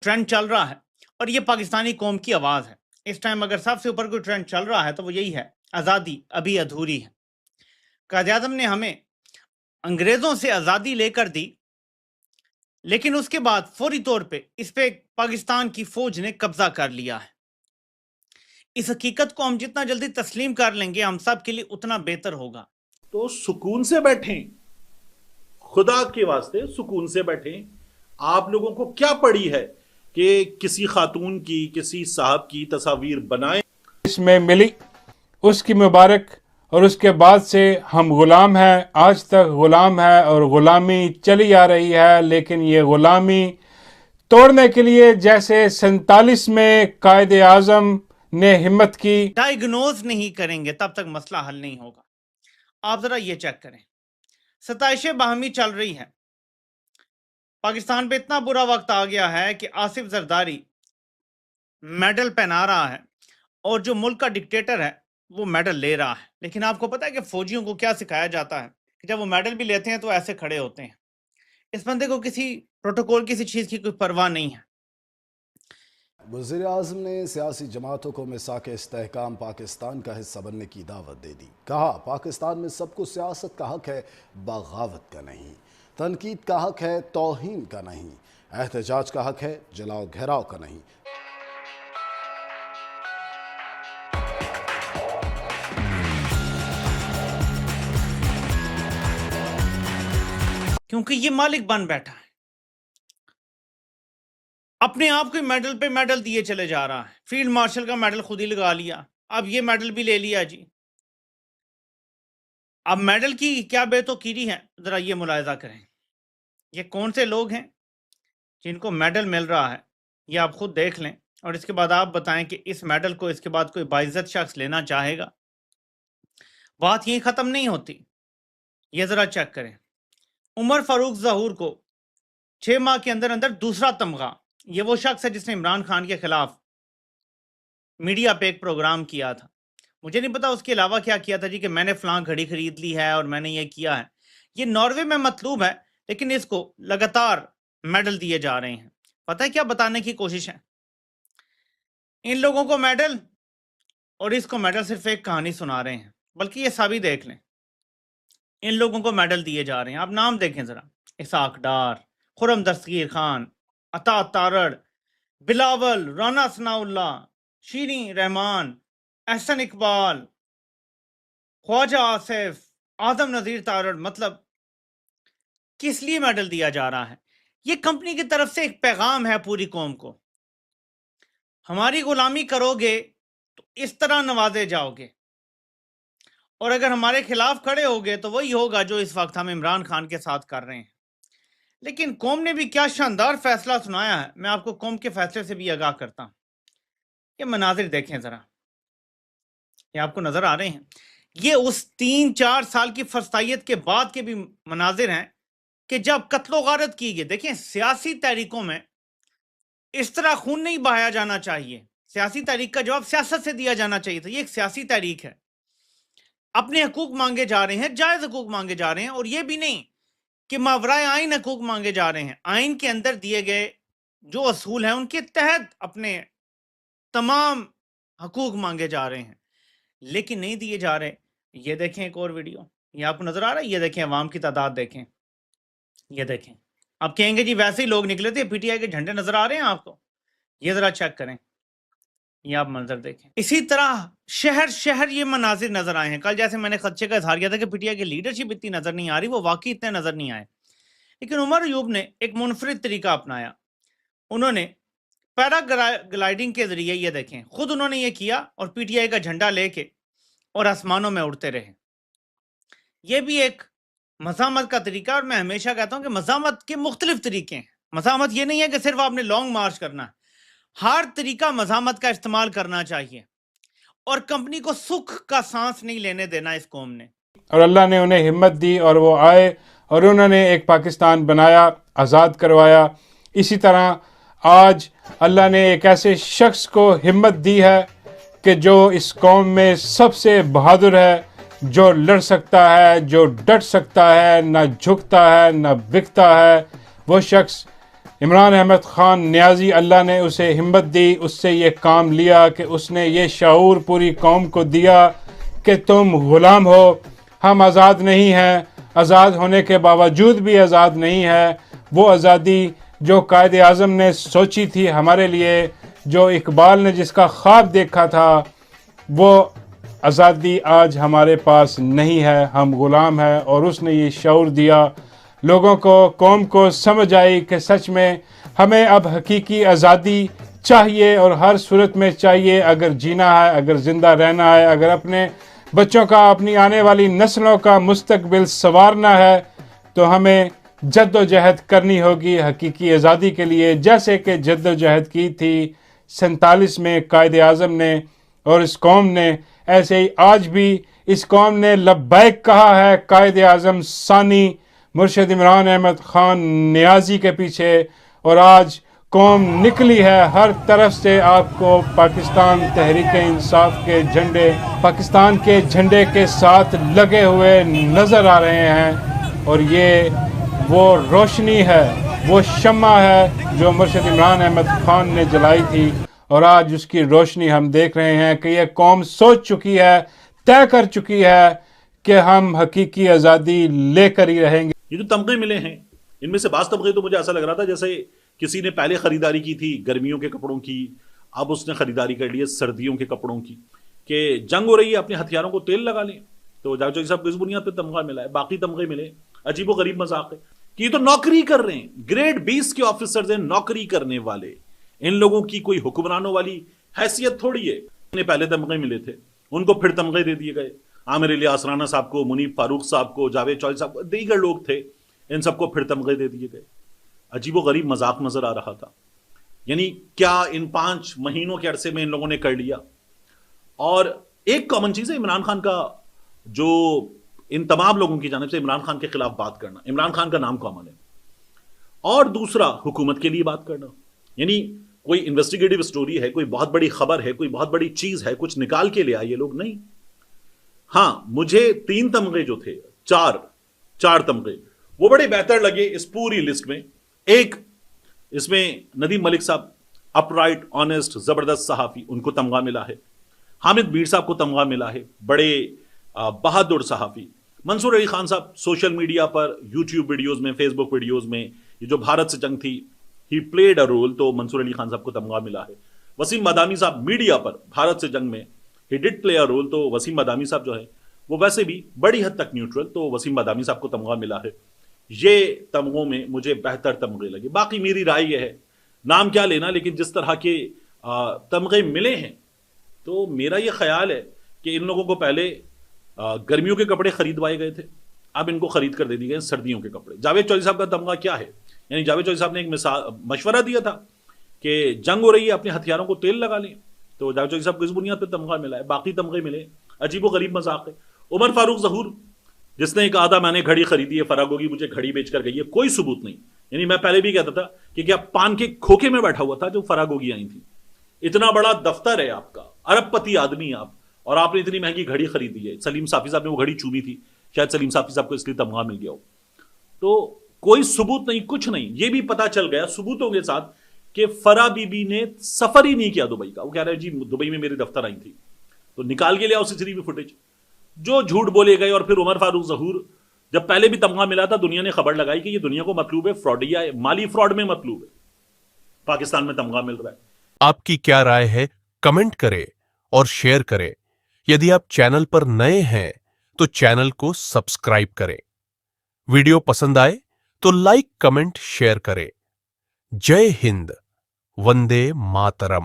Trend چل رہا ہے اور یہ پاکستانی قوم کی آواز ہے. اس ٹائم اگر سب سے اوپر کوئی ٹرینڈ چل رہا ہے تو وہ یہی ہے، آزادی ابھی ادھوری ہے. قائد اعظم نے ہمیں انگریزوں سے آزادی لے کر دی، لیکن اس کے بعد فوری طور پہ اس پہ پاکستان کی فوج نے قبضہ کر لیا ہے. اس حقیقت کو ہم جتنا جلدی تسلیم کر لیں گے ہم سب کے لیے اتنا بہتر ہوگا. تو سکون سے بیٹھیں، خدا کے واسطے سکون سے بیٹھیں. آپ لوگوں کو کیا پڑی ہے کہ کسی خاتون کی، کسی صاحب کی تصاویر بنائیں؟ اس میں ملی اس کی مبارک، اور اس کے بعد سے ہم غلام ہیں، آج تک غلام ہے اور غلامی چلی آ رہی ہے. لیکن یہ غلامی توڑنے کے لیے جیسے 47 میں قائد اعظم نے ہمت کی. ڈائیگنوز نہیں کریں گے تب تک مسئلہ حل نہیں ہوگا. آپ ذرا یہ چیک کریں، ستائشیں باہمی چل رہی ہیں. پاکستان پہ اتنا برا وقت آ گیا ہے کہ آصف زرداری میڈل پہنا رہا ہے اور جو ملک کا ڈکٹیٹر ہے وہ میڈل لے رہا ہے. لیکن آپ کو پتا ہے کہ فوجیوں کو کیا سکھایا جاتا ہے کہ جب وہ میڈل بھی لیتے ہیں تو ایسے کھڑے ہوتے ہیں. اس بندے کو کسی پروٹوکول کسی چیز کی کوئی پرواہ نہیں ہے. وزیر اعظم نے سیاسی جماعتوں کو میثاق استحکام پاکستان کا حصہ بننے کی دعوت دے دی. کہا پاکستان میں سب کو سیاست کا حق ہے، بغاوت کا نہیں. تنقید کا حق ہے، توہین کا نہیں. احتجاج کا حق ہے، جلاؤ گھیراؤ کا نہیں. کیونکہ یہ مالک بن بیٹھا ہے، اپنے آپ کو میڈل پہ میڈل دیے چلے جا رہا ہے. فیلڈ مارشل کا میڈل خود ہی لگا لیا، اب یہ میڈل بھی لے لیا جی. اب میڈل کی کیا بے تو کیری ہے، ذرا یہ ملاحظہ کریں. یہ کون سے لوگ ہیں جن کو میڈل مل رہا ہے، یہ آپ خود دیکھ لیں اور اس کے بعد آپ بتائیں کہ اس میڈل کو اس کے بعد کوئی باعزت شخص لینا چاہے گا. بات یہیں ختم نہیں ہوتی. یہ ذرا چیک کریں، عمر فاروق ظہور کو 6 ماہ کے اندر اندر دوسرا تمغہ. یہ وہ شخص ہے جس نے عمران خان کے خلاف میڈیا پہ ایک پروگرام کیا تھا. مجھے نہیں پتا اس کے علاوہ کیا کیا تھا جی، کہ میں نے فلاں گھڑی خرید لی ہے اور میں نے یہ کیا ہے. یہ ناروے میں مطلوب ہے لیکن اس کو لگاتار میڈل دیے جا رہے ہیں. پتہ ہے کیا بتانے کی کوشش ہے؟ ان لوگوں کو میڈل اور اس کو میڈل صرف ایک کہانی سنا رہے ہیں. بلکہ یہ سبھی دیکھ لیں، ان لوگوں کو میڈل دیے جا رہے ہیں. آپ نام دیکھیں ذرا، اسحاق ڈار، خرم دستگیر خان، عطا تارڑ، بلاول، رانا ثناء اللہ، شیریں رحمان، احسن اقبال، خواجہ آصف، آدم نذیر تارڑ. مطلب کس لیے میڈل دیا جا رہا ہے؟ یہ کمپنی کی طرف سے ایک پیغام ہے پوری قوم کو، ہماری غلامی کرو گے تو اس طرح نوازے جاؤ گے، اور اگر ہمارے خلاف کھڑے ہوگے تو وہی ہوگا جو اس وقت ہم عمران خان کے ساتھ کر رہے ہیں. لیکن قوم نے بھی کیا شاندار فیصلہ سنایا ہے. میں آپ کو قوم کے فیصلے سے بھی آگاہ کرتا ہوں. یہ مناظر دیکھیں ذرا، یہ آپ کو نظر آ رہے ہیں؟ یہ اس 3-4 سال کی فرستائیت کے بعد کے بھی مناظر ہیں کہ جب قتل و غارت کی گئی. دیکھیں سیاسی تحریکوں میں اس طرح خون نہیں بہایا جانا چاہیے. سیاسی تحریک کا جواب سیاست سے دیا جانا چاہیے تھا. یہ ایک سیاسی تحریک ہے، اپنے حقوق مانگے جا رہے ہیں، جائز حقوق مانگے جا رہے ہیں. اور یہ بھی نہیں کہ ماورائے آئین حقوق مانگے جا رہے ہیں. آئین کے اندر دیے گئے جو اصول ہیں ان کے تحت اپنے تمام حقوق مانگے جا رہے ہیں، لیکن نہیں دیے جا رہے. یہ دیکھیں ایک اور ویڈیو، یہ آپ کو نظر آ رہا ہے؟ یہ دیکھیں عوام کی تعداد دیکھیں، یہ دیکھیں. آپ کہیں گے جی ویسے ہی لوگ نکلے تھے، پی ٹی آئی کے جھنڈے نظر آ رہے ہیں آپ کو؟ یہ ذرا چیک کریں، یہ آپ منظر دیکھیں. اسی طرح شہر شہر یہ مناظر نظر آئے ہیں. کل جیسے میں نے خدشے کا اظہار کیا تھا کہ پی ٹی آئی کی لیڈرشپ اتنی نظر نہیں آ رہی، وہ واقعی اتنے نظر نہیں آئے. لیکن عمر ایوب نے ایک منفرد طریقہ اپنایا. انہوں نے پیرا گلائڈنگ کے ذریعے، یہ دیکھیں خود انہوں نے یہ کیا اور پی ٹی آئی کا جھنڈا لے کے اور آسمانوں میں اڑتے رہے. یہ بھی ایک مزاحمت کا طریقہ. اور میں ہمیشہ کہتا ہوں کہ مزاحمت کے مختلف طریقے ہیں. مزاحمت یہ نہیں ہے کہ صرف آپ نے لانگ مارچ کرنا ہے، ہر طریقہ مزاحمت کا استعمال کرنا چاہیے. اور کمپنی کو سکھ کا سانس نہیں لینے دینا اس قوم نے. اور اللہ نے انہیں ہمت دی اور وہ آئے اور انہوں نے ایک پاکستان بنایا، آزاد کروایا. اسی طرح آج اللہ نے ایک ایسے شخص کو ہمت دی ہے کہ جو اس قوم میں سب سے بہادر ہے، جو لڑ سکتا ہے، جو ڈٹ سکتا ہے، نہ جھکتا ہے نہ بکتا ہے. وہ شخص عمران احمد خان نیازی اللہ نے اسے ہمت دی، اس سے یہ کام لیا کہ اس نے یہ شعور پوری قوم کو دیا کہ تم غلام ہو، ہم آزاد نہیں ہیں، آزاد ہونے کے باوجود بھی آزاد نہیں ہے۔ وہ آزادی جو قائد اعظم نے سوچی تھی ہمارے لیے، جو اقبال نے جس کا خواب دیکھا تھا، وہ آزادی آج ہمارے پاس نہیں ہے، ہم غلام ہیں۔ اور اس نے یہ شعور دیا لوگوں کو، قوم کو سمجھ آئی کہ سچ میں ہمیں اب حقیقی آزادی چاہیے اور ہر صورت میں چاہیے، اگر جینا ہے، اگر زندہ رہنا ہے، اگر اپنے بچوں کا، اپنی آنے والی نسلوں کا مستقبل سنوارنا ہے تو ہمیں جد و جہد کرنی ہوگی حقیقی آزادی کے لیے، جیسے کہ جد و جہد کی تھی 47 میں قائد اعظم نے اور اس قوم نے، ایسے ہی آج بھی اس قوم نے لبیک کہا ہے قائد اعظم ثانی مرشد عمران احمد خان نیازی کے پیچھے، اور آج قوم نکلی ہے ہر طرف سے۔ آپ کو پاکستان تحریک انصاف کے جھنڈے پاکستان کے جھنڈے کے ساتھ لگے ہوئے نظر آ رہے ہیں، اور یہ وہ روشنی ہے، وہ شمع ہے جو مرشد عمران احمد خان نے جلائی تھی، اور آج اس کی روشنی ہم دیکھ رہے ہیں کہ یہ قوم سوچ چکی ہے، طے کر چکی ہے کہ ہم حقیقی آزادی لے کر ہی رہیں گے۔ یہ جو تمغے ملے ہیں، ان میں سے بعض تمغے تو مجھے ایسا لگ رہا تھا جیسے کسی نے پہلے خریداری کی تھی گرمیوں کے کپڑوں کی، اب اس نے خریداری کر لی ہے سردیوں کے کپڑوں کی، کہ جنگ ہو رہی ہے، اپنے ہتھیاروں کو تیل لگا لیں۔ تو جاوید چودھری صاحب کو اس بنیاد پہ تمغہ ملا ہے، باقی تمغے ملے، عجیب و غریب مذاق ہے کہ یہ تو نوکری کر رہے ہیں، گریڈ 20 کے آفیسرز ہیں، نوکری کرنے والے، ان لوگوں کی کوئی حکمرانوں والی حیثیت تھوڑی ہے۔ انہیں پہلے تمغے ملے تھے، ان کو پھر تمغے دے دیے گئے، عامر الیاس رانا صاحب کو، منیب فاروق صاحب کو، جاوید چودھری صاحب کو، دیگر لوگ تھے، ان سب کو پھر تمغے دے دیے گئے۔ عجیب و غریب مذاق نظر آ رہا تھا، یعنی کیا ان 5 مہینوں کے عرصے میں ان لوگوں نے کر لیا؟ اور ایک کامن چیز ہے عمران خان کا، جو ان تمام لوگوں کی جانب سے عمران خان کے خلاف بات کرنا، عمران خان کا نام کامن ہے، اور دوسرا حکومت کے لیے بات کرنا، یعنی کوئی انویسٹیگیٹو سٹوری ہے، کوئی بہت بڑی خبر ہے، کوئی بہت بڑی چیز ہے، کچھ نکال کے لے آئے یہ لوگ نہیں۔ ہاں، مجھے 3 تمغے جو تھے، 4 تمغے وہ بڑے بہتر لگے اس پوری لسٹ میں۔ ایک، اس میں ندیم ملک صاحب، اپ رائٹ، آنیسٹ، زبردست صحافی، ان کو تمغہ ملا ہے۔ حامد میر صاحب کو تمغہ ملا ہے، بڑے بہادر صحافی۔ منصور علی خان صاحب سوشل میڈیا پر، یوٹیوب ویڈیوز میں، فیس بک ویڈیوز میں، یہ جو بھارت سے جنگ تھی، ہی پلیڈ اے رول، تو منصور علی خان صاحب کو تمغہ ملا ہے۔ وسیم مدامی صاحب میڈیا پر بھارت سے جنگ میں ہی ڈڈ پلے اے رول، تو وسیم مدامی صاحب جو ہے وہ ویسے بھی بڑی حد تک نیوٹرل، تو وسیم مدامی صاحب کو تمغہ ملا ہے۔ یہ تمغوں میں مجھے بہتر تمغے لگے۔ باقی میری رائے یہ ہے، نام کیا لینا، لیکن جس طرح کے تمغے ملے ہیں تو میرا یہ خیال ہے کہ ان لوگوں کو پہلے گرمیوں کے کپڑے خریدوائے گئے تھے، اب ان کو خرید کر دے دیے گئے سردیوں کے کپڑے۔ جاوید چودھری صاحب کا تمغہ کیا ہے؟ یعنی جاوید چودھری صاحب نے ایک مشورہ دیا تھا کہ جنگ ہو رہی ہے، اپنے ہتھیاروں کو تیل لگا لیں، تو جاوید چودھری صاحب کو اس بنیاد پہ تمغہ ملا ہے، باقی تمغے ملے، عجیب و غریب مذاق ہے۔ عمر فاروق ظہور، جس نے کہا تھا میں نے گھڑی خریدی ہے، فراگوگی مجھے گھڑی بیچ کر گئی ہے، کوئی ثبوت نہیں۔ یعنی میں پہلے بھی کہتا تھا کہ کیا پان کے کھوکے میں بیٹھا ہوا تھا جو فراگوگی آئی تھی؟ اتنا بڑا دفتر ہے آپ کا، ارب پتی آدمی آپ، اور آپ نے اتنی مہنگی گھڑی خریدی ہے۔ سلیم صافی صاحب نے وہ گھڑی چومی تھی، شاید سلیم صافی صاحب کو اس لیے تمغہ مل گیا ہو۔ تو کوئی ثبوت نہیں، کچھ نہیں۔ یہ بھی پتا چل گیا ثبوتوں کے ساتھ کہ فرا بی بی نے سفر ہی نہیں کیا دبئی کا۔ وہ کہہ رہے جی دبئی میں میرے دفتر آئی تھی، تو نکال کے لیا اس CCTV فوٹیج۔ جو جھوٹ بولے گئے۔ اور پھر عمر فاروق ظہور، جب پہلے بھی تمغہ ملا تھا، دنیا نے خبر لگائی کہ یہ دنیا کو مطلوب ہے، فراڈیا ہے، مالی فراڈ میں مطلوب ہے، پاکستان میں تمغہ مل رہا ہے۔ آپ کی کیا رائے ہے؟ کمنٹ کریں اور شیئر کریں۔ یدی آپ چینل پر نئے ہیں تو چینل کو سبسکرائب کریں۔ ویڈیو پسند آئے تو لائک، کمنٹ، شیئر کریں۔ جے ہند، وندے ماترم۔